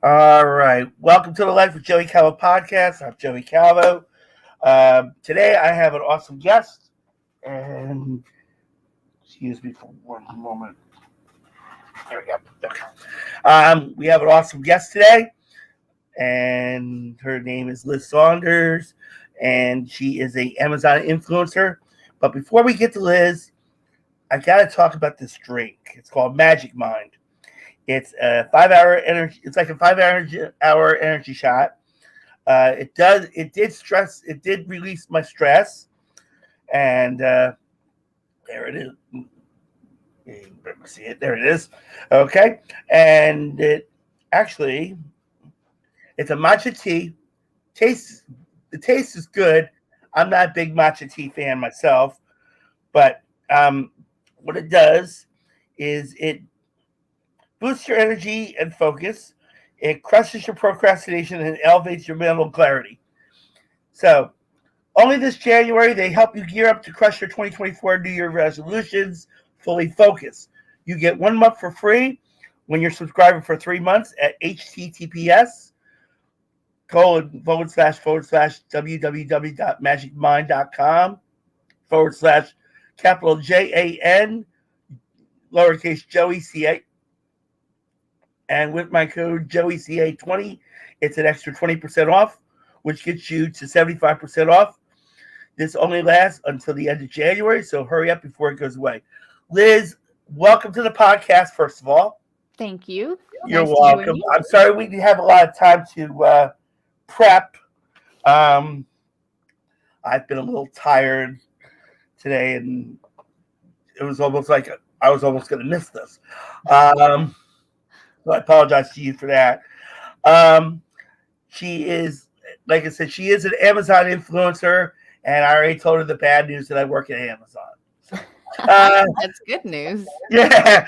All right. Welcome to the Life with Joey Calvo podcast. I'm Joey Calvo. Today I have an awesome guest. And excuse me for one moment. There we go. Okay. We have an awesome guest today. And her name is Liz Saunders. And she is a Amazon influencer. But before we get to Liz, I got to talk about this drink. It's called Magic Mind. It's a 5-hour energy. It's like a 5-hour energy shot. It did release my stress, and there it is. You can see it. There it is. Okay, and it's a matcha tea. The taste is good. I'm not a big matcha tea fan myself, but what it does is it boosts your energy and focus. It crushes your procrastination and elevates your mental clarity. So, only this January, they help you gear up to crush your 2024 New Year resolutions fully focused. You get 1 month for free when you're subscribing for 3 months at https://www.magicmind.com/capital JAN lowercase Joey CA. And with my code JoeyCA20, it's an extra 20% off, which gets you to 75% off. This only lasts until the end of January, so hurry up before it goes away. Liz, welcome to the podcast, first of all. Thank you. You're welcome. I'm sorry we didn't have a lot of time to prep. I've been a little tired today, and it was almost like I was almost going to miss this. So I apologize to you for that. She is, like I said, she is an Amazon influencer, and I already told her the bad news that I work at Amazon. So, that's good news. But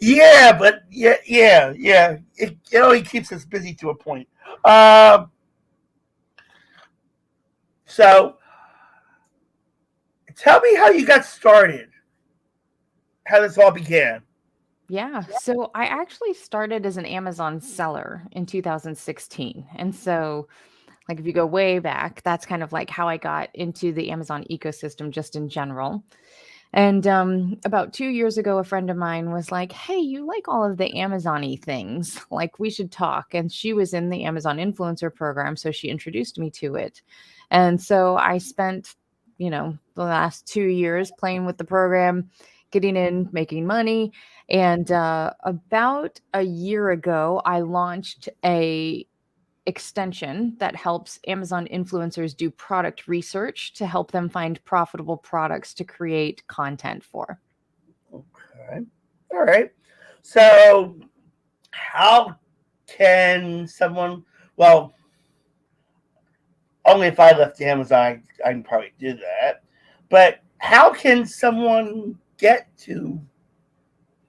it only keeps us busy to a point. So tell me how you got started, how this all began. Yeah. So I actually started as an Amazon seller in 2016. And so, like, if you go way back, that's kind of like how I got into the Amazon ecosystem just in general. And about 2 years ago, a friend of mine was like, hey, you like all of the Amazon-y things. Like, we should talk. And she was in the Amazon influencer program, so she introduced me to it. And so I spent, the last 2 years playing with the program, getting in, making money. And about a year ago, I launched a extension that helps Amazon influencers do product research to help them find profitable products to create content for. Okay. All right. So how can someone, well, only if I left Amazon, I can probably do that. But how can someone get to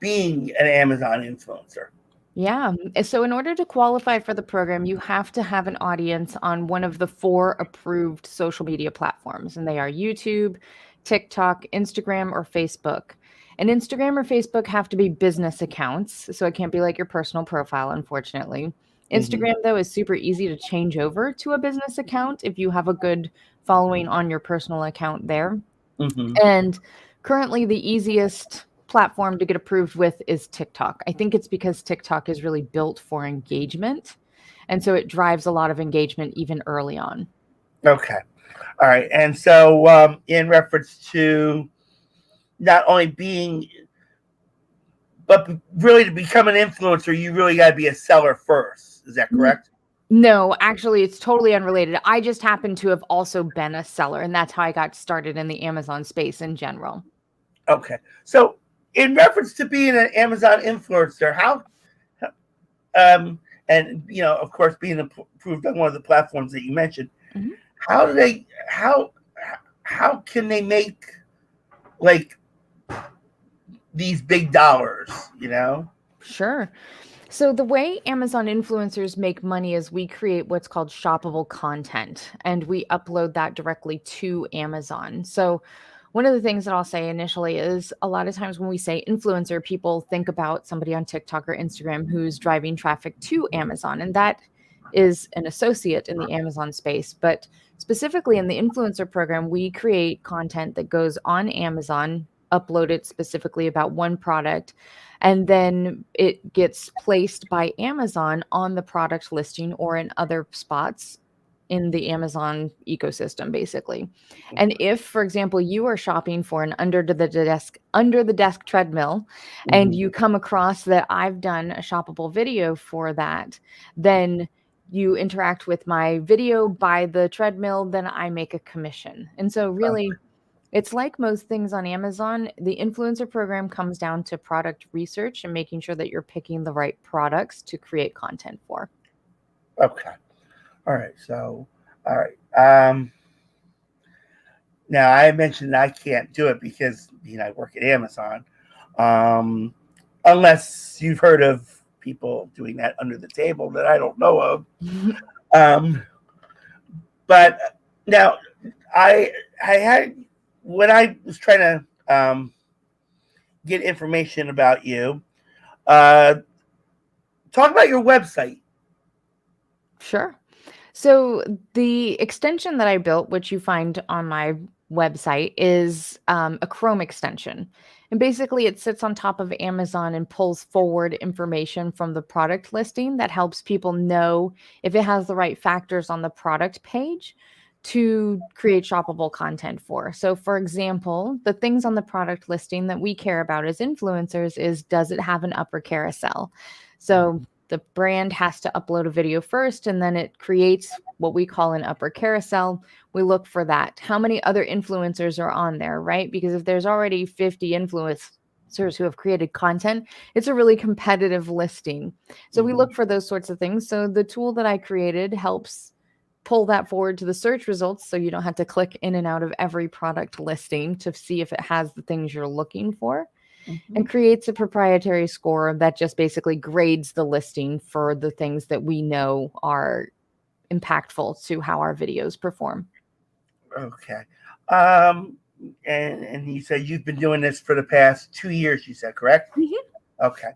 being an Amazon influencer? Yeah. So in order to qualify for the program, you have to have an audience on one of the 4 approved social media platforms, and they are YouTube, TikTok, Instagram, or Facebook. And Instagram or Facebook have to be business accounts, so it can't be like your personal profile, unfortunately. Instagram, though, is super easy to change over to a business account if you have a good following on your personal account there. And currently, the easiest platform to get approved with is TikTok. I think it's because TikTok is really built for engagement. And so it drives a lot of engagement even early on. Okay. All right. And so in reference to not only being, but really to become an influencer, you really got to be a seller first. Is that correct? No, actually, it's totally unrelated. I just happen to have also been a seller, and that's how I got started in the Amazon space in general. Okay. So in reference to being an Amazon influencer, how, and, of course, being approved on one of the platforms that you mentioned, how can they make, like, these big dollars, Sure. So the way Amazon influencers make money is we create what's called shoppable content, and we upload that directly to Amazon. So one of the things that I'll say initially is a lot of times when we say influencer, people think about somebody on TikTok or Instagram who's driving traffic to Amazon, and that is an associate in the Amazon space. But specifically in the influencer program, we create content that goes on Amazon, upload it specifically about one product, and then it gets placed by Amazon on the product listing or in other spots in the Amazon ecosystem, basically. And if, for example, you are shopping for an under the desk treadmill, and you come across that I've done a shoppable video for that, then you interact with my video, buy the treadmill, then I make a commission. And so really, it's like most things on Amazon, the influencer program comes down to product research and making sure that you're picking the right products to create content for. Okay. All right. So, all right. Now I mentioned I can't do it because I work at Amazon. Unless you've heard of people doing that under the table that I don't know of. But now I had, when I was trying to get information about you, talk about your website. Sure. So the extension that I built, which you find on my website, is a Chrome extension. And basically it sits on top of Amazon and pulls forward information from the product listing that helps people know if it has the right factors on the product page to create shoppable content for. So for example, the things on the product listing that we care about as influencers is, does it have an upper carousel? So the brand has to upload a video first, and then it creates what we call an upper carousel. We look for that. How many other influencers are on there, right? Because if there's already 50 influencers who have created content, it's a really competitive listing. So we look for those sorts of things. So the tool that I created helps pull that forward to the search results, so you don't have to click in and out of every product listing to see if it has the things you're looking for. And creates a proprietary score that just basically grades the listing for the things that we know are impactful to how our videos perform. Okay. And you said you've been doing this for the past 2 years, you said, correct? Okay.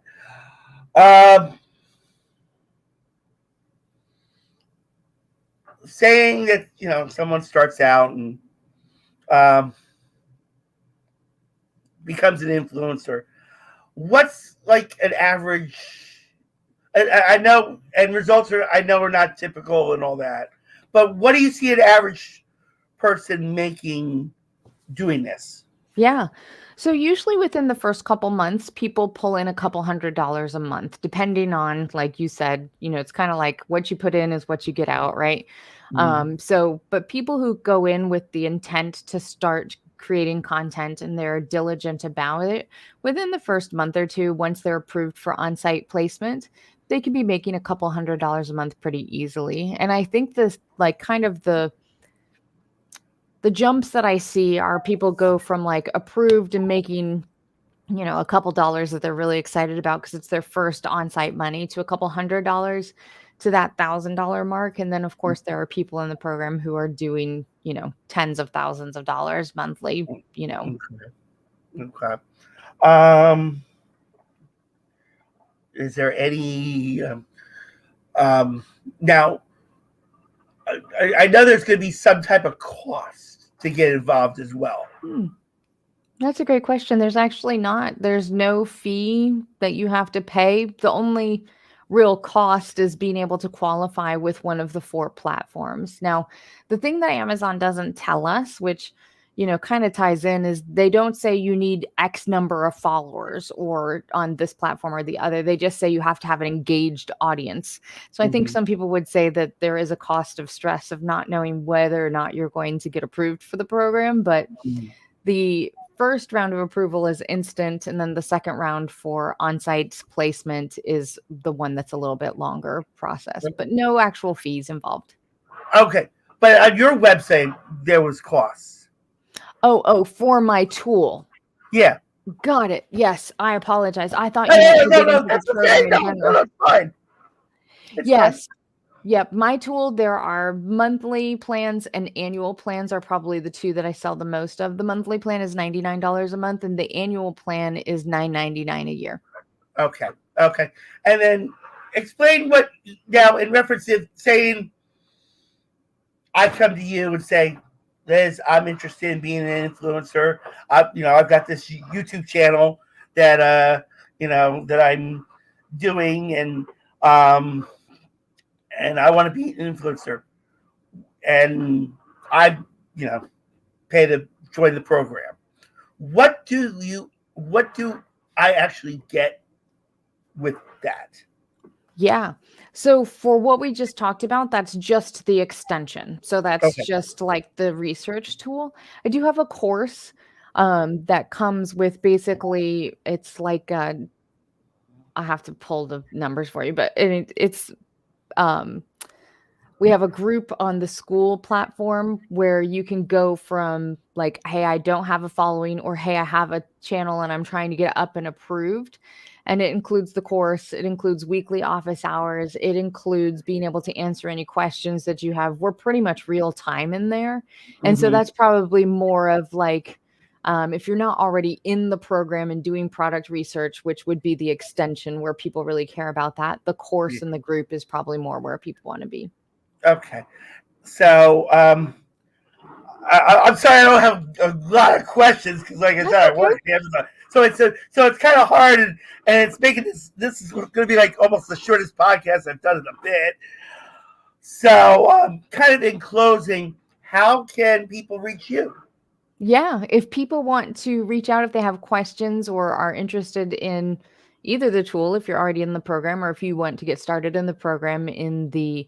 Saying that, someone starts out and becomes an influencer, what's like an average? I know, and results I know are not typical and all that, but what do you see an average person making doing this? Yeah. So usually within the first couple months, people pull in a couple $100s a month, depending on, like you said, it's kind of like what you put in is what you get out, right? But people who go in with the intent to start creating content and they're diligent about it, within the first month or two, once they're approved for on-site placement, they can be making a couple $100s a month pretty easily. And I think this, like, kind of the jumps that I see are people go from like approved and making, a couple dollars that they're really excited about because it's their first on-site money, to a couple $100s to that $1,000 mark. And then of course there are people in the program who are doing, tens of thousands of dollars monthly, Okay. Is there any, now I know there's going to be some type of cost to get involved as well. That's a great question. There's actually not. There's no fee that you have to pay. The only real cost is being able to qualify with one of the 4 platforms. Now, the thing that Amazon doesn't tell us, which, kind of ties in, is they don't say you need X number of followers or on this platform or the other. They just say you have to have an engaged audience. So I think some people would say that there is a cost of stress of not knowing whether or not you're going to get approved for the program. But the first round of approval is instant, and then the second round for on-site placement is the one that's a little bit longer process, but no actual fees involved. Okay, but on your website there was costs. Oh, for my tool. Yeah. Got it. Yes, I apologize. I thought you meant No, that's okay. No, that's fine. Yes. Yep. My tool, there are monthly plans and annual plans are probably the two that I sell the most of. The monthly plan is $99 a month, and the annual plan is $9.99 a year. Okay. Okay. And then explain what now in reference to saying I come to you and say, Liz, I'm interested in being an influencer. I've got this YouTube channel that that I'm doing, um, and I want to be an influencer, and I, pay to join the program. What do I actually get with that? Yeah. So for what we just talked about, that's just the extension. So that's Okay. just like the research tool. I do have a course that comes with basically, it's like I have to pull the numbers for you, but it's um, we have a group on the school platform where you can go from like, hey, I don't have a following, or hey, I have a channel and I'm trying to get up and approved. And it includes the course, it includes weekly office hours, it includes being able to answer any questions that you have. We're pretty much real time in there. And so Mm-hmm. that's probably more of like, if you're not already in the program and doing product research, which would be the extension where people really care about that, the course and the group is probably more where people want to be. Okay. So I'm sorry I don't have a lot of questions because, like I said, I work at Amazon. So it's kind of hard, and it's making this is going to be like almost the shortest podcast I've done in a bit. So kind of in closing, how can people reach you? Yeah, if people want to reach out, if they have questions or are interested in either the tool, if you're already in the program, or if you want to get started in the program in the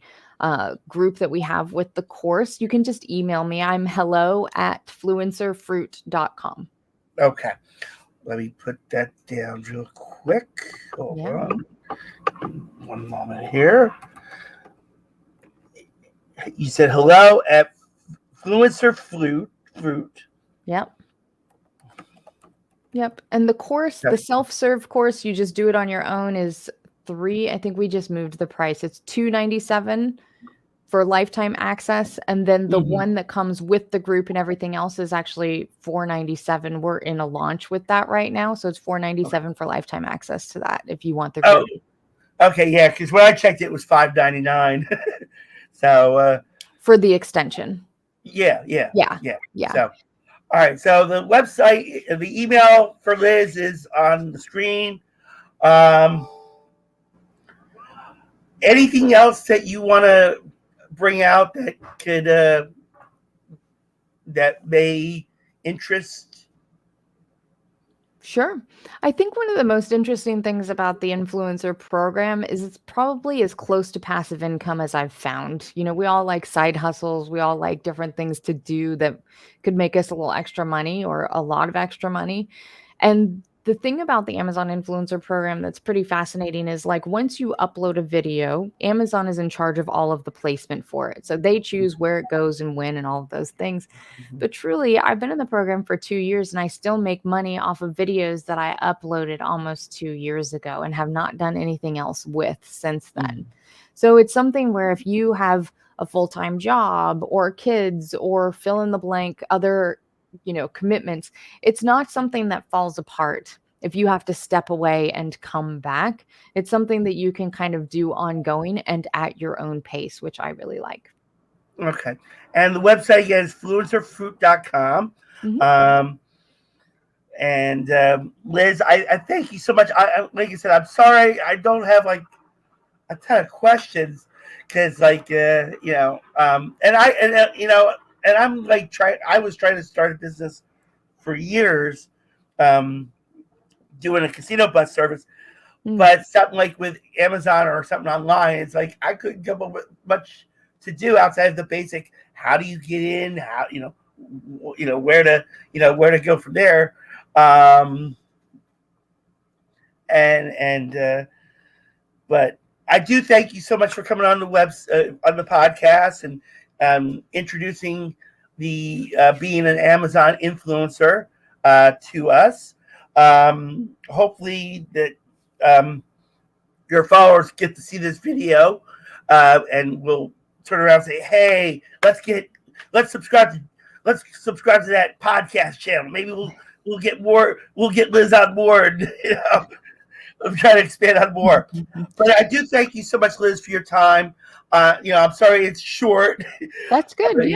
group that we have with the course, you can just email me. I'm hello@fluencerfruit.com. Okay. Let me put that down real quick. Hold on. One moment here. You said hello at Fluencer Fruit. Yep. Yep. And the course, the self-serve course, you just do it on your own, is I think we just moved the price. It's $297 for lifetime access. And then the one that comes with the group and everything else is actually $497. We're in a launch with that right now. So it's $497 for lifetime access to that if you want the group. Okay, yeah, because when I checked it was $599. So for the extension. Yeah. So all right. So the website, the email for Liz is on the screen. Anything else that you want to bring out that could that may interest? Sure. I think one of the most interesting things about the influencer program is it's probably as close to passive income as I've found. We all like side hustles. We all like different things to do that could make us a little extra money or a lot of extra money. And the thing about the Amazon influencer program that's pretty fascinating is like once you upload a video, Amazon is in charge of all of the placement for it. So they choose where it goes and when and all of those things. But truly, I've been in the program for 2 years and I still make money off of videos that I uploaded almost 2 years ago and have not done anything else with since then. So it's something where if you have a full-time job or kids or fill in the blank other commitments, it's not something that falls apart if you have to step away and come back. It's something that you can kind of do ongoing and at your own pace, which I really like. Okay. And the website is fluencerfruit.com. And Liz, I thank you so much. Like I said, I'm sorry I don't have like a ton of questions because and I'm like I was trying to start a business for years, doing a casino bus service, but something like with Amazon or something online, it's like I couldn't come up with much to do outside of the basic. How do you get in? How where to go from there? But I do thank you so much for coming on the on the podcast and introducing the being an Amazon influencer to us. Hopefully that your followers get to see this video and we'll turn around and say, "Hey, let's subscribe to that podcast channel. Maybe we'll get more. We'll get Liz on board." I'm trying to expand on more. But I do thank you so much, Liz, for your time. I'm sorry it's short. That's good.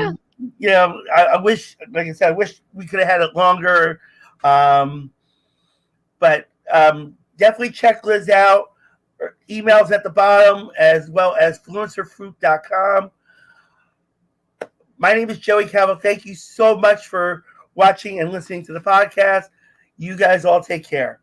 Yeah. I wish, like I said, I wish we could have had it longer. But definitely check Liz out. Her emails at the bottom, as well as fluencerfruit.com. My name is Joey Calvo. Thank you so much for watching and listening to the podcast. You guys all take care.